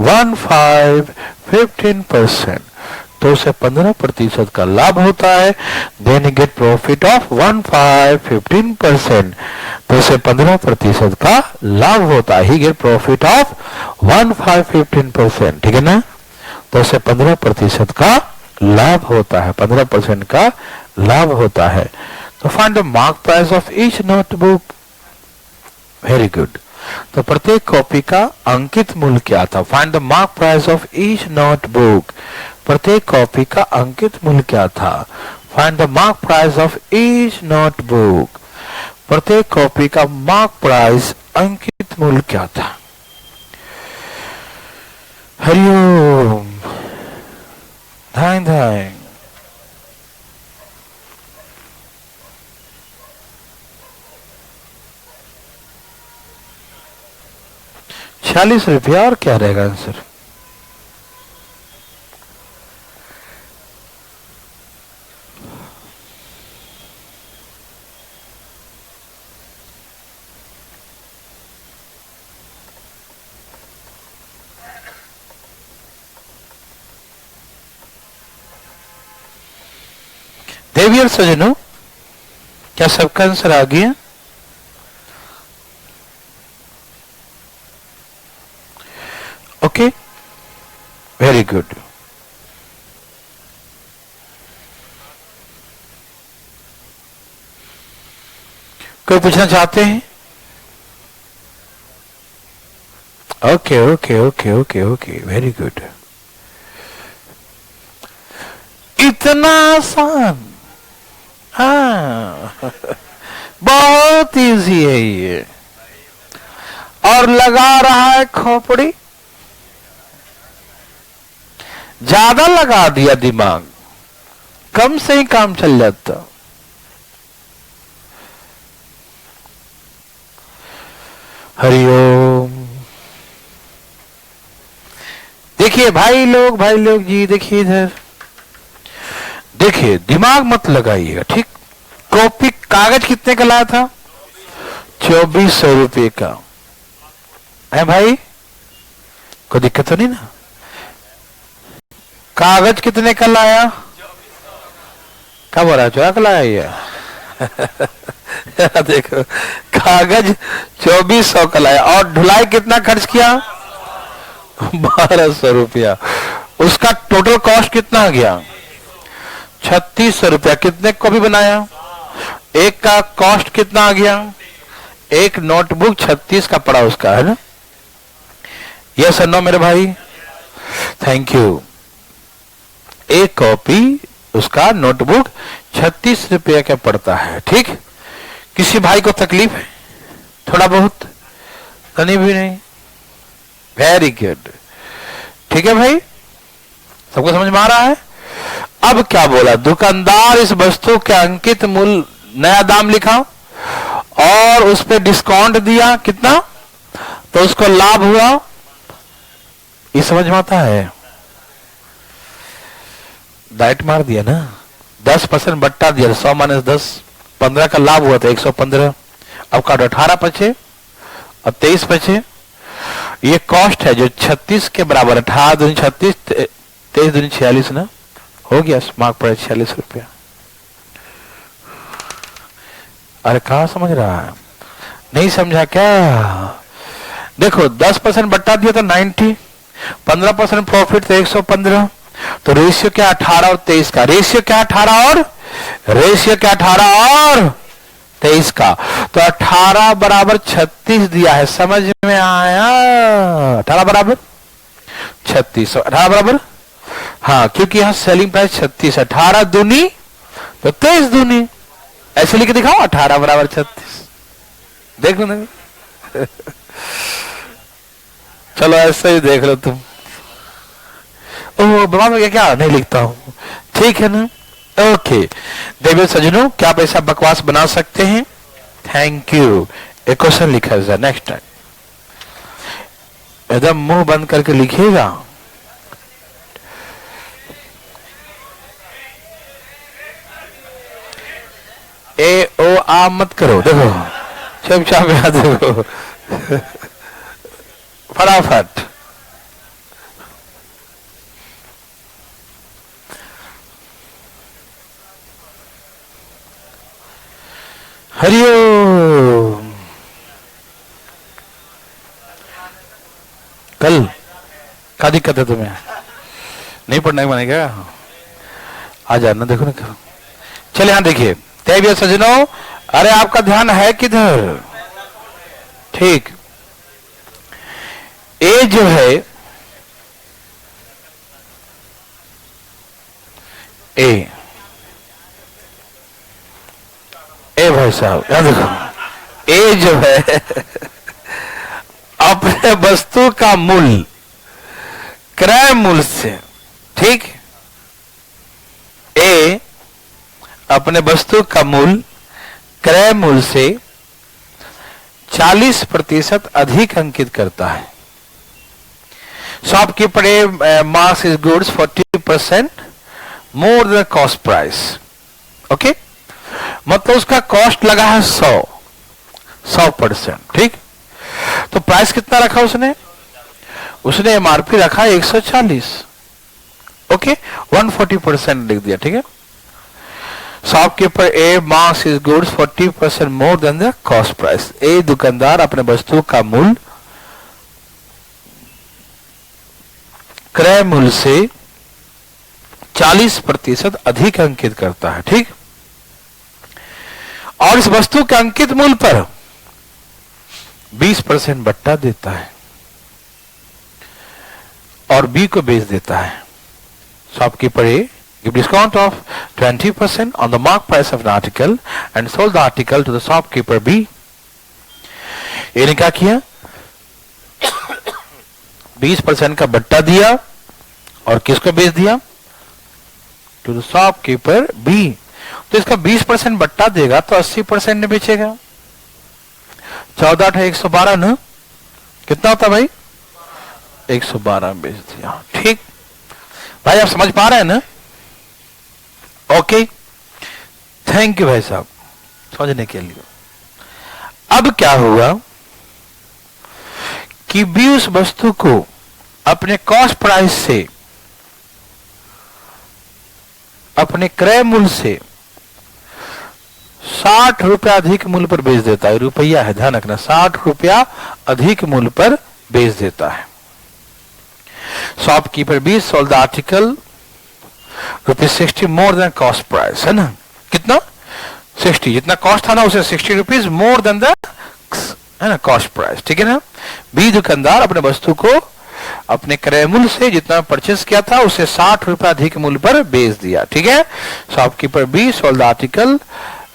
15% तो उसे 15% का लाभ होता है। then he get profit of 15% तो उसे 15% का लाभ होता है। he get profit of 15% ठीक है ना, तो उसे 15% का लाभ होता है, 15% का लाभ होता है। तो find the mark price of each notebook. Very good. तो प्रत्येक कॉपी का अंकित मूल्य क्या था? Find the mark price of each notebook. प्रत्येक कॉपी का अंकित मूल्य क्या था? Find the mark price of each notebook. प्रत्येक कॉपी का मार्क प्राइस अंकित मूल्य क्या था? हरिओम धाइन धाइन। ₹40 और क्या रहेगा आंसर? देवी और सजनों, क्या सबका आंसर आ गया? Okay, very good. कोई पूछना चाहते हैं? Okay okay okay okay okay, very good. इतना आसान? हाँ बहुत इजी है ये। और लगा रहा है खोपड़ी, ज्यादा लगा दिया दिमाग, कम से ही काम चल जाता। हरिओम। देखिए भाई लोग जी, देखिए इधर देखिए, दिमाग मत लगाइएगा, ठीक। कॉपी कागज कितने का लाया था? 2400 रुपये का है भाई, कोई दिक्कत तो नहीं ना? कागज कितने का लाया? क्या बोल रहा है, 2400 का लाया ये? देखो, कागज 2400 का लाया और ढुलाई कितना खर्च किया? 1200 रुपया। उसका टोटल कॉस्ट कितना आ गया? 3600 रुपया। कितने कॉपी बनाया? एक का कॉस्ट कितना आ गया? एक नोटबुक 36 का पड़ा उसका, है ना? यस और नो मेरे भाई? Thank you. एक कॉपी उसका नोटबुक 36 रुपये का पड़ता है, ठीक। किसी भाई को तकलीफ है? थोड़ा बहुत? कहीं भी नहीं? वेरी गुड, ठीक है भाई, सबको समझ में आ रहा है? अब क्या बोला? दुकानदार इस वस्तु के अंकित मूल्य, नया दाम लिखा और उस पे डिस्काउंट दिया कितना, तो उसको लाभ हुआ। ये समझ में आता है? डाइट मार दिया ना, 10% बट्टा दिया, 100 माइनस 10, 15 का लाभ हुआ था 115। अब काटो, 18 बचे और 23 बचे। ये कॉस्ट है जो 36 के बराबर, 18 दूनी 36, 23 दूनी 46 ना, हो गया मार्क प्राइस 46 रुपया। अरे कहा समझ रहा है? नहीं समझा क्या? देखो 10% बट्टा दिया तो 90, 15% प्रॉफिट तो 115, तो रेशियो क्या 18 और 23 का, रेशियो क्या 18 और, रेशियो क्या 18 और 23 का, तो 18 बराबर 36 दिया है। समझ में आया? 18 बराबर 36, 18 बराबर, हाँ, क्योंकि यहां सेलिंग प्राइस 36, 18 दूनी तो 23 दूनी, ऐसे लिख के दिखाओ, 18 बराबर 36, देख लो ना। चलो ऐसे ही देख लो तुम। ओह बवाल में क्या नहीं लिखता हूं, ठीक है ना? ओके देवियों सज्जनों, क्या आप ऐसा बकवास बना सकते हैं? Thank you. एक क्वेश्चन लिखा है नेक्स्ट टाइम, एकदम मुंह बंद करके लिखिएगा। ए ओ आ मत करो, देखो चुपचाप याद देखो। फटाफट। हरिओम। कल क्या दिक्कत है तुम्हें? नहीं पढ़ना है क्या? आ जाना, देखो ना। चलिए यहां देखिए देवियों सज्जनों, अरे आपका ध्यान है किधर? ठीक, ए जो है, ए भाई साहब याद देखो, ए जो है अपने वस्तु का मूल्य क्रय मूल्य से, ठीक, ए अपने वस्तु का मूल्य क्रय मूल्य से 40% अधिक अंकित करता है। Shopkeeper A marks his goods 40% more than cost price. Okay, मतलब उसका कॉस्ट लगा है 100%, ठीक। तो प्राइस कितना रखा उसने? उसने एमआरपी रखा 140, ओके, 140% लिख दिया, ठीक है। Shopkeeper A marks his goods 40% more than the cost price. A दुकानदार अपने वस्तु का मूल्य क्रय मूल्य से 40% अधिक अंकित करता है, ठीक। और इस वस्तु के अंकित मूल्य पर 20% बट्टा देता है और बी को बेच देता है। Shopkeeper A give discount of 20% on the mark price of an article and sold the article to the shopkeeper B. इन्हें क्या किया? 20% का बट्टा दिया और किसको बेच दिया? To the shopkeeper B. तो इसका 20% बट्टा देगा तो 80% ने बेचेगा। 14 है 112 ना, कितना होता भाई? 112 बेच दिया, ठीक। भाई आप समझ पा रहे हैं ना? ओके, थैंक यू भाई साहब समझने के लिए। अब क्या हुआ कि बी उस वस्तु को अपने कॉस्ट प्राइस से, अपने क्रय मूल्य से 60 रुपया अधिक मूल्य पर बेच देता है। रुपया है, ध्यान रखना, 60 रुपया अधिक मूल्य पर बेच देता है। Shopkeeper be sold the article ₹60 more than cost price, है ना? कितना? 60, जितना कॉस्ट था ना उसे 60 रुपीज मोर देन द, है ना, कॉस्ट प्राइस, ठीक है ना। बी दुकानदार अपने वस्तु को अपने क्रय मूल्य से जितना परचेस किया था उसे 60 रुपया अधिक मूल्य पर बेच दिया, ठीक है। Shopkeeper be sold the article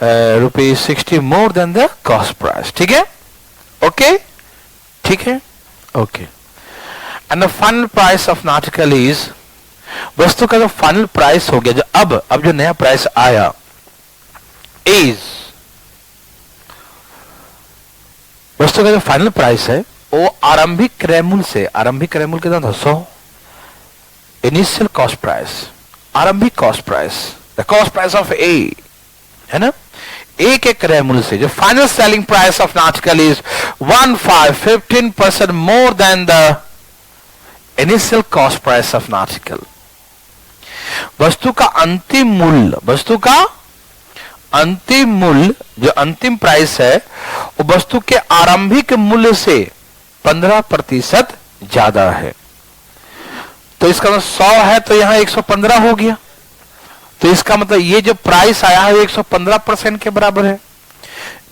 ₹60 more than the cost price, ठीक है। ओके, ठीक है, okay. And the final price of an article is, वस्तु का जो फाइनल प्राइस हो गया, जो अब जो नया प्राइस आया, इज वस्तु का जो फाइनल प्राइस है वो आरंभिक क्रय मूल्य से, आरंभिक क्रय मूल्य कितना था 100, इनिशियल कॉस्ट प्राइस, आरंभिक cost price, the cost price of A, है ना, ए के क्रय मूल्य से जो final selling price of an article is 15% more than the initial cost price of an article. वस्तु का अंतिम मूल्य, वस्तु का अंतिम मूल्य जो अंतिम प्राइस है वो वस्तु के आरंभिक मूल्य से 15% ज्यादा है। तो इसका मतलब 100 है तो यहां 115 हो गया, तो इसका मतलब ये जो प्राइस आया है 115% के बराबर है।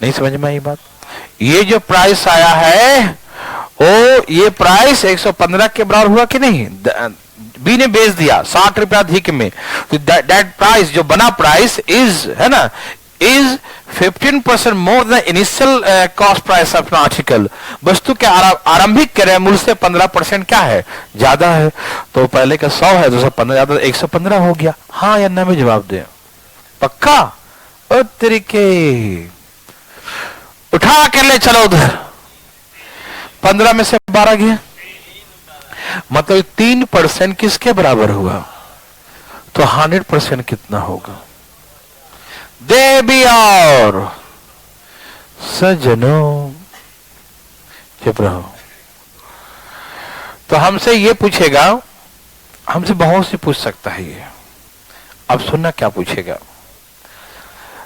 नहीं समझ में आई बात? ये जो प्राइस आया है वो ये प्राइस 115 के बराबर हुआ कि नहीं? बी ने बेच दिया 60 रुपया अधिक में, तो दैट प्राइस जो बना प्राइस इज, है ना, is 15% more then initial cost price of an article. वस्तु के आरंभिक क्रय मूल्य से 15% क्या है? ज्यादा है। तो पहले का 100 है, दूसरा 15 ज्यादा, 115 हो गया। हाँ या ना में जवाब दे। पक्का? ओ तरीके उठा कर ले चलो उधर। 15 में से 12 गया, मतलब 3% किसके बराबर हुआ? तो 100% कितना होगा? दे भी और सजनों चुप रहो। तो हमसे ये पूछेगा, हमसे बहुत से पूछ सकता है ये। अब सुनना क्या पूछेगा।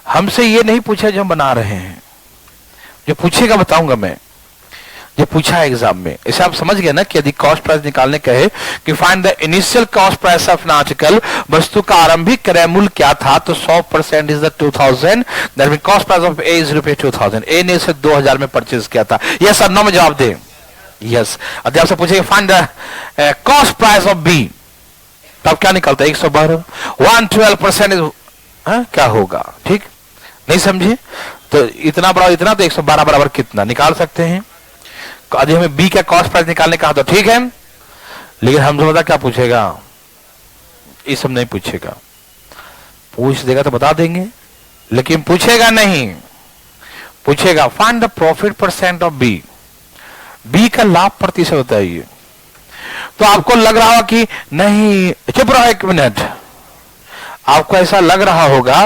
हमसे ये नहीं पूछा जो हम बना रहे हैं, जो पूछेगा बताऊंगा मैं, जो पूछा है एग्जाम में। इसे आप समझ गए ना कि यदि कॉस्ट प्राइस निकालने कहे कि find the initial cost price of an article, वस्तु का आरंभिक क्रय मूल्य क्या था, तो 100% is the 2000, that mean cost price of A is ₹2000। ए ने इसे 2000 में परचेज किया था। यस और नो में जवाब दे। यस। अब आपसे पूछेगा find the cost price of B, तब क्या निकलता है? 112। 112% इज क्या होगा? ठीक नहीं समझे? तो इतना बड़ा इतना, तो 112 बराबर कितना निकाल सकते हैं। यदि हमें बी का कॉस्ट प्राइस निकालने कहा तो ठीक है, लेकिन हमसे पता क्या पूछेगा? ये सब नहीं पूछेगा। पूछ देगा तो बता देंगे, लेकिन पूछेगा नहीं। पूछेगा find the profit percent of B, B का लाभ प्रतिशत बताइए। तो आपको लग रहा होगा कि नहीं, चुप रहो एक मिनट, आपको ऐसा लग रहा होगा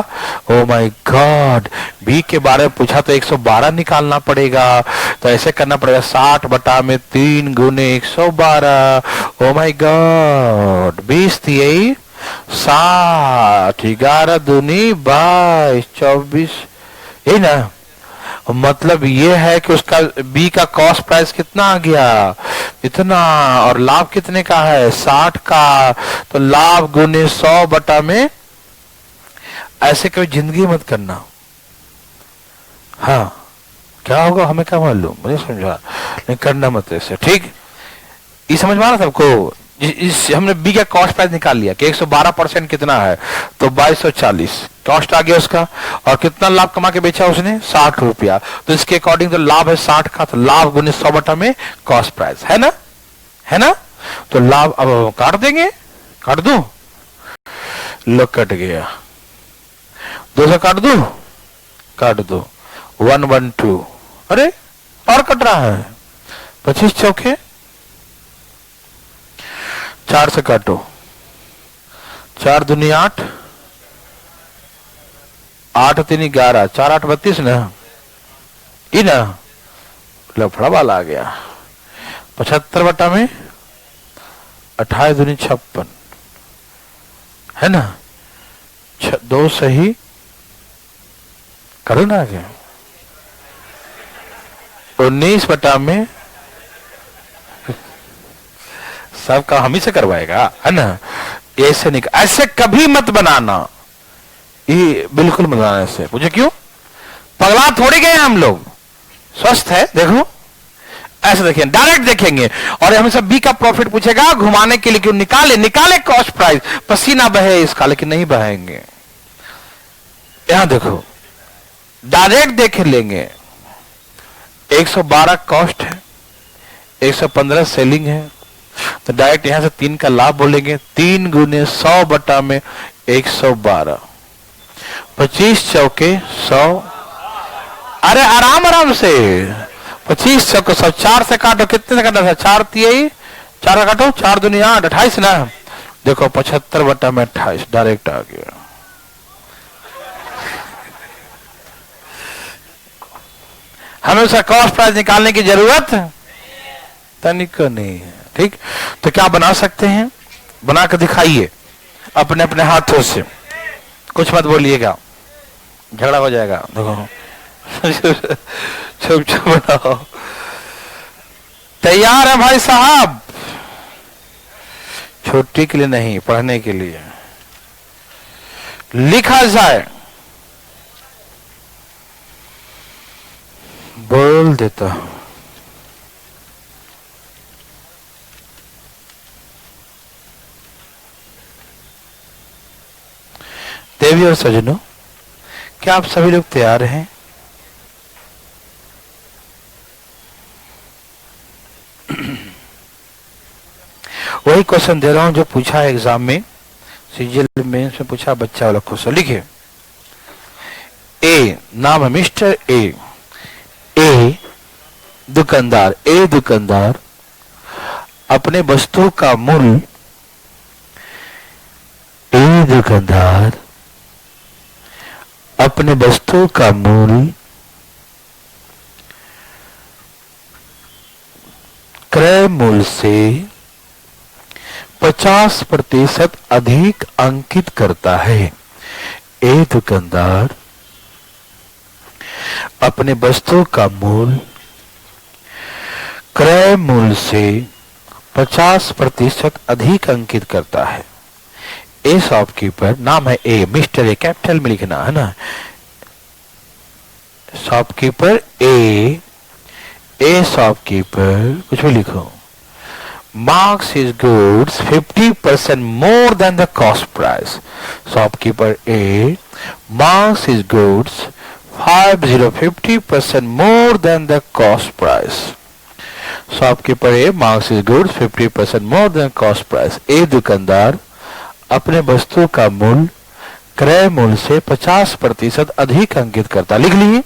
ओ माय गॉड, बी के बारे में पूछा तो 112 निकालना पड़ेगा, तो ऐसे करना पड़ेगा 60/3 गुने 112। ओ माय गॉड, 20 3 60, 11 दूनी 22, 24, ये ना मतलब ये है कि उसका बी का कॉस्ट प्राइस कितना आ गया? इतना, और लाभ कितने का है? 60 का। तो लाभ गुने 100 में, ऐसे कभी जिंदगी मत करना। हाँ क्या होगा हमें क्या मालूम, मुझे समझा, नहीं करना मत ऐसे, ठीक? ये समझ में आ रहा सबको? हमने बी का कॉस्ट प्राइस निकाल लिया कि 112% कितना है, तो 2240 कॉस्ट आ गया उसका, और कितना लाभ कमा के बेचा उसने? 60 रुपया। तो इसके अकॉर्डिंग तो लाभ है 60 का, तो लाभ गुने 100 में कॉस्ट प्राइस, है ना, है ना? तो लाभ अब काट देंगे, काट दो, लो कट गया, 200 काट दो, काट दो, 112, अरे और कट रहा है, 25 चौके 4 से काटो, 4 दूनी 8, 8 3 11, 4 8 32 ना, ये ना लफड़ा वाला आ गया। 75 में 28 दूनी 56, है ना, 2 सही करो ना, क्या 19 में सब काम हम ही से करवाएगा, है ना? ऐसे नहीं, ऐसे कभी मत बनाना, ये बिल्कुल मत बनाना ऐसे। मुझे क्यों? पगला थोड़ी गए हम लोग, स्वस्थ है। देखो ऐसे देखें, डायरेक्ट देखेंगे, और हमें सब बी का प्रॉफिट पूछेगा घुमाने के लिए, क्यों? निकाले निकाले कॉस्ट प्राइस, पसीना बहे इसका, लेकिन नहीं बहेंगे। यहां देखो, डायरेक्ट देख लेंगे, 112 कॉस्ट है, 115 सेलिंग है, तो डायरेक्ट यहां से 3 का लाभ बोलेंगे, 3 गुने 100 में 112, 25 चौके 100, अरे आराम आराम से, 25 को 4 से काटो, कितने से काटना था? 4 3 4 का काटो, 4 दूनी 8, 28 ना। देखो 75 बटा में 28 डायरेक्ट आ गया। हमें उसका कॉस्ट प्राइस निकालने की जरूरत तनिक नहीं है। ठीक, तो क्या बना सकते हैं? बना कर दिखाइए अपने अपने हाथों से, कुछ मत बोलिएगा, झगड़ा हो जाएगा। देखो चुप चुप बनाओ। तैयार है भाई साहब? छुट्टी के लिए नहीं, पढ़ने के लिए। लिखा जाए, बोल देता हूं। देवी और सजनों, क्या आप सभी लोग तैयार हैं? वही क्वेश्चन दे रहा हूं जो पूछा है एग्जाम में, सीजीएल में से पूछा, बच्चा वाला क्वेश्चन लिखे। ए नाम है मिस्टर ए। ए दुकानदार, ए दुकानदार अपने वस्तु का मूल्य, ए दुकानदार अपने वस्तु का मूल्य क्रय मूल्य से 50% अधिक अंकित करता है। ए दुकानदार अपने वस्तु का मूल्य क्रय मूल्य से 50% अधिक अंकित करता है। ए शॉपकीपर, नाम है ए, मिस्टर ए कैपिटल में लिखना है ना। शॉपकीपर ए, ए शॉपकीपर कुछ भी लिखो, marks his goods 50% more than the cost price. Shopkeeper A marks his goods 50% more than the cost price. Shopkeeper A marks his goods 50% more than cost price. A दुकानदार अपने वस्तु का मूल्य क्रय मूल्य से 50% अधिक अंकित करता। लिख लिए।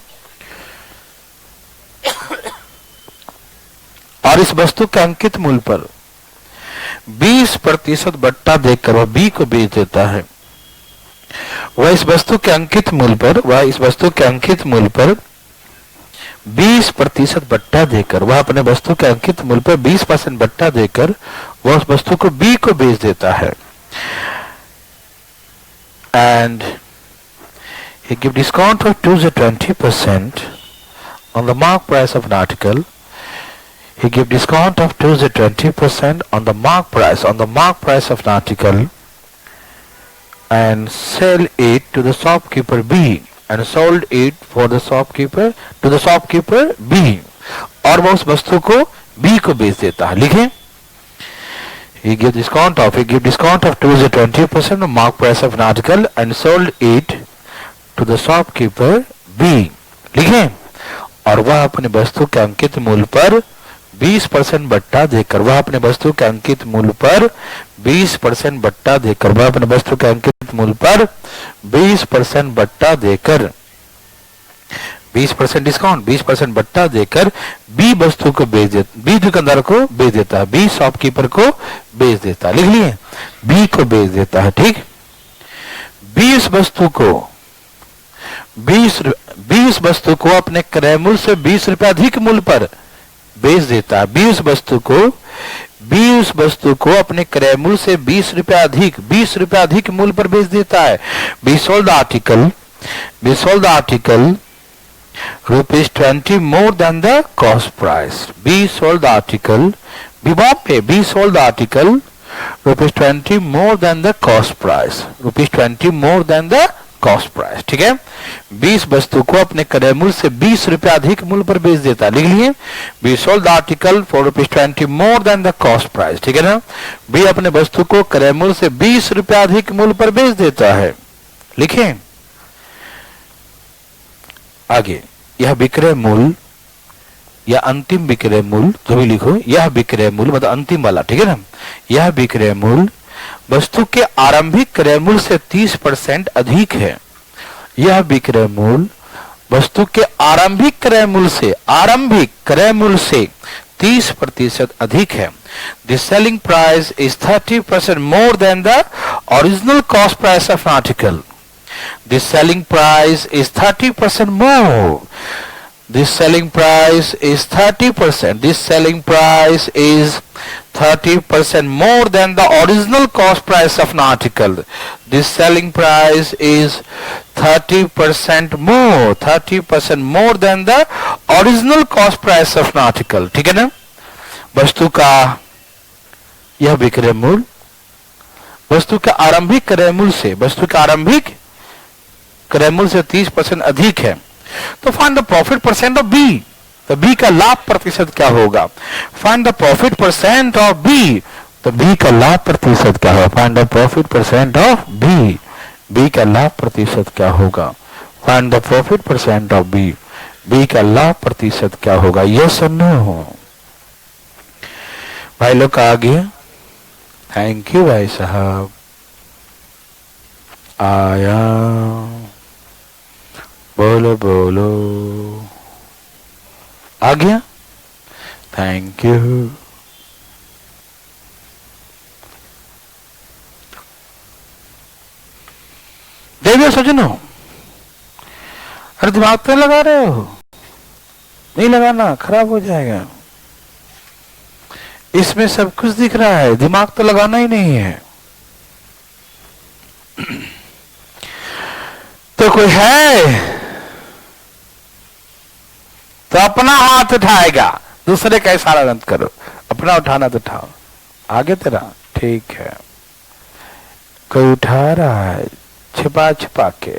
और इस वस्तु के अंकित मूल्य पर 20% बट्टा देकर वह बी को बेच देता है। वह इस वस्तु के अंकित मूल्य पर 20% बट्टा देकर, वह अपने वस्तु के अंकित मूल्य पर 20% बट्टा देकर वह उस वस्तु को बी को बेच देता है। And he give discount of 20% on the mark price of an article. He give discount of 20% on the mark price of an article and sell it to the shopkeeper B, and sold it for the shopkeeper to the shopkeeper B, और वह उस वस्तु को B को बेच देता है। लिखें, he give discount of 20% on mark price of an article and sold it to the shopkeeper B. लिखें, और वह अपने वस्तु के अंकित मूल्य पर 20% बट्टा देकर, वह अपने वस्तु के अंकित मूल्य पर 20% बट्टा देकर, वह अपने वस्तु के अंकित मूल्य पर 20% बट्टा देकर, 20% डिस्काउंट, 20% बट्टा देकर बी वस्तु को बेच देता, बी दुकानदार को बेच देता है, बी शॉपकीपर को बेच देता है। लिख लिए, बी को बेच देता है। ठीक, 20 वस्तु को अपने क्रय मूल्य से 20 रुपए अधिक मूल्य पर बेच देता है। 20 वस्तु को अपने क्रय मूल्य से 20 रुपए अधिक मूल्य पर बेच देता है। Be sold the article rupees 20 more than the cost price. B sold the article, B sold the article rupees 20 more than the cost price. rupees 20 more than the cost price. ठीक है, 20 वस्तु को अपने क्रय मूल्य से 20 रुपए अधिक मूल्य पर बेच देता है। लिख लिए, B sold the article for rupees 20 more than the cost price. ठीक है ना, B अपने वस्तु को क्रय मूल्य से 20 रुपए अधिक मूल्य पर बेच देता है। लिखें आगे, यह विक्रय मूल्य या अंतिम विक्रय मूल्य, जो भी लिखो, यह विक्रय मूल्य मतलब अंतिम वाला। ठीक है ना, यह विक्रय मूल्य वस्तु के आरंभिक क्रय मूल्य से 30% अधिक है। यह विक्रय मूल्य वस्तु के आरंभिक क्रय मूल्य से 30% अधिक है। The selling price is 30% more than the original cost price of an article. The selling price is 30% more. This selling price is 30%. This selling price is 30% more than the original cost price of an article. This selling price is 30% more than the original cost price of an article. ठीक है ना? वस्तु का यह विक्रय मूल्य वस्तु के आरंभिक क्रय मूल्य से 30% अधिक है। तो find the profit percent of B. तो बी का लाभ प्रतिशत क्या होगा? Find the profit percent of B. तो बी का लाभ प्रतिशत क्या होगा? Find the profit percent of B. B का लाभ प्रतिशत क्या होगा? Find the profit percent of B. B का लाभ प्रतिशत क्या होगा? यस और नो? भाई लोग का आ गया? थैंक यू भाई साहब। आया बोलो बोलो आ गया? Thank you. देवियों सज्जनों, अरे दिमाग पे लगा रहे हो? नहीं लगाना, खराब हो जाएगा। इसमें सब कुछ दिख रहा है, दिमाग तो लगाना ही नहीं है। तो कोई है तो अपना हाथ उठाएगा, दूसरे का इशारा मत करो। अपना उठाना तो उठाओ। आगे तेरा ठीक है। कोई उठा रहा है छिपा छिपा के।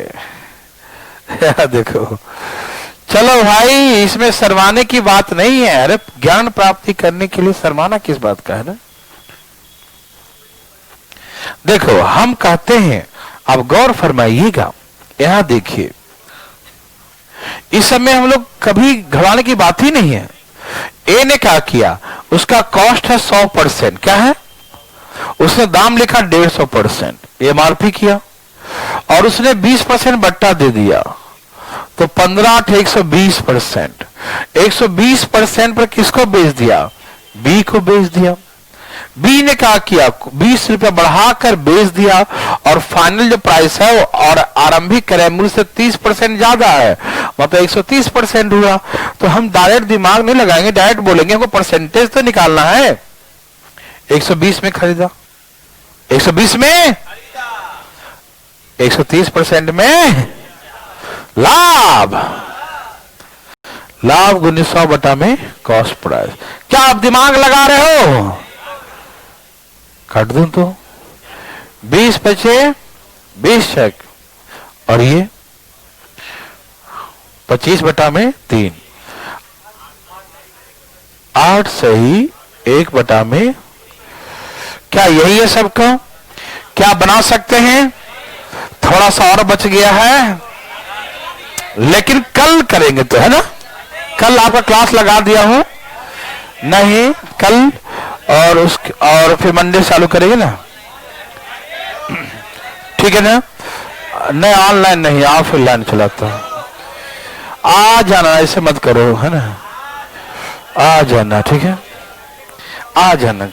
देखो, चलो भाई, इसमें शर्माने की बात नहीं है। अरे ज्ञान प्राप्ति करने के लिए शर्माना किस बात का है ना? देखो, हम कहते हैं, आप गौर फरमाइएगा, यहां देखिए, इस समय हम लोग कभी घबराने की बात ही नहीं है। ए ने क्या किया? उसका कॉस्ट है 100%। क्या है? उसने दाम लिखा 150%, एमआरपी किया, और उसने 20% बट्टा दे दिया। तो 15 8 120%। 120% पर किसको बेच दिया? बी को बेच दिया। बी ने क्या किया? 20 रुपया बढ़ाकर बेच दिया, और फाइनल जो प्राइस है और आरंभिक क्रय मूल्य से 30% ज्यादा है, मतलब 130% हुआ। तो हम डायरेक्ट दिमाग नहीं लगाएंगे, डायरेक्ट बोलेंगे हमको परसेंटेज तो निकालना है। 120 में खरीदा, 120 में 130% में लाभ गुने 100 बटा में कॉस्ट प्राइस। क्या आप दिमाग लगा रहे हो? काट दूं तो 20 बचे 20 चेक, और ये 25 बटा में 3, 8 सही 1 बटा में। क्या यही है सबका? क्या बना सकते हैं? थोड़ा सा और बच गया है, लेकिन कल करेंगे तो, है ना? कल आपका क्लास लगा दिया हूं, नहीं कल, और फिर मंडे चालू करेंगे ना, ठीक है ना? नहीं ऑनलाइन नहीं, ऑफलाइन चलाता हूं। आ जाना, ऐसे मत करो, है ना? आ जाना, ठीक है? आ जाना।